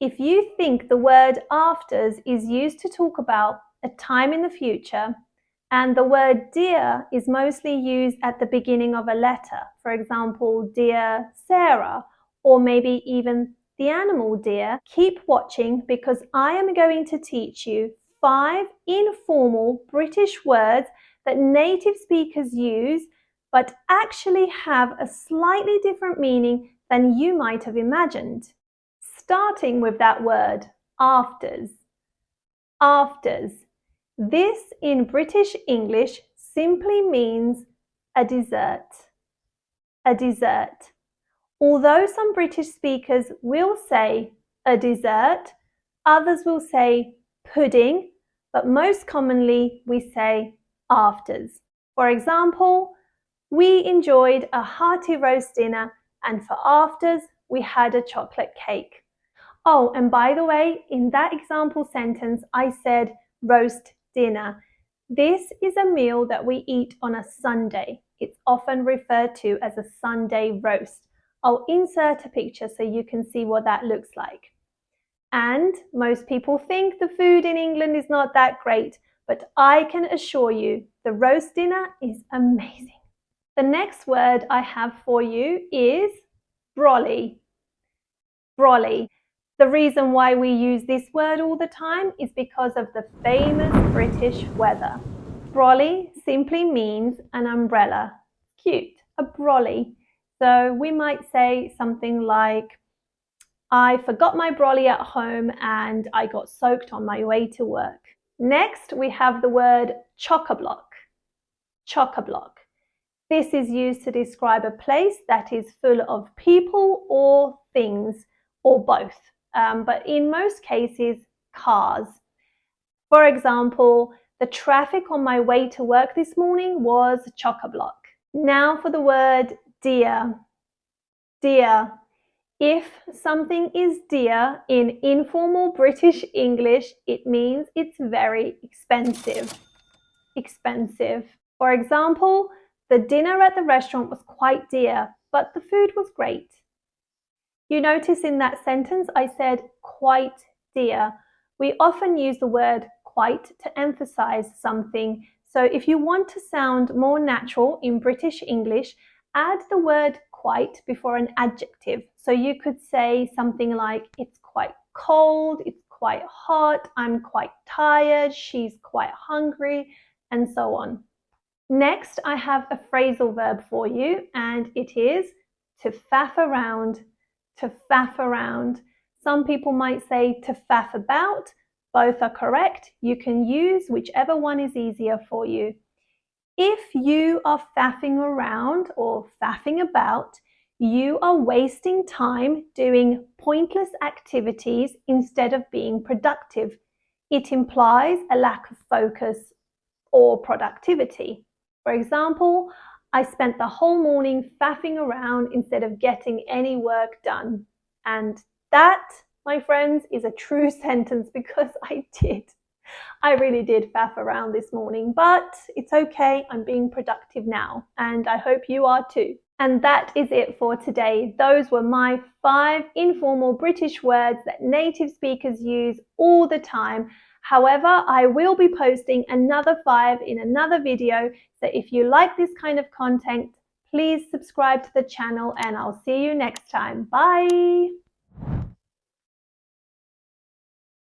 If you think the word afters is used to talk about a time in the future, and the word dear is mostly used at the beginning of a letter, for example, dear Sarah, or maybe even the animal deer, keep watching because I am going to teach you 5 informal British words that native speakers use but actually have a slightly different meaning than you might have imagined. Starting with that word, afters. Afters. This in British English simply means a dessert. A dessert. Although some British speakers will say a dessert, others will say pudding, but most commonly we say afters. For example, we enjoyed a hearty roast dinner, and for afters we had a chocolate cake. Oh, and by the way, in that example sentence, I said roast dinner. This is a meal that we eat on a Sunday. It's often referred to as a Sunday roast. I'll insert a picture so you can see what that looks like. And most people think the food in England is not that great, but I can assure you the roast dinner is amazing. The next word I have for you is brolly. Brolly. The reason why we use this word all the time is because of the famous British weather. Brolly simply means an umbrella. Cute, a brolly. So we might say something like, I forgot my brolly at home and I got soaked on my way to work. Next, we have the word chock-a-block. Chock-a-block. This is used to describe a place that is full of people or things, or both. But in most cases, cars. For example, the traffic on my way to work this morning was chock-a-block. Now for the word dear. Dear. If something is dear in informal British English, it means it's very expensive. Expensive. For example, the dinner at the restaurant was quite dear, but the food was great. You notice in that sentence I said quite dear. We often use the word quite to emphasize something. So if you want to sound more natural in British English, add the word quite before an adjective. So you could say something like, it's quite cold, it's quite hot, I'm quite tired, she's quite hungry, and so on. Next, I have a phrasal verb for you, and it is to faff around. To faff around. Some people might say to faff about. Both are correct. You can use whichever one is easier for you. If you are faffing around or faffing about, you are wasting time doing pointless activities instead of being productive. It implies a lack of focus or productivity. For example, I spent the whole morning faffing around instead of getting any work done. And that, my friends, is a true sentence because I did. I really did faff around this morning, but it's okay. I'm being productive now, and I hope you are too. And that is it for today. Those were my 5 informal British words that native speakers use all the time. However, I will be posting another 5 in another video. So if you like this kind of content, please subscribe to the channel and I'll see you next time. Bye!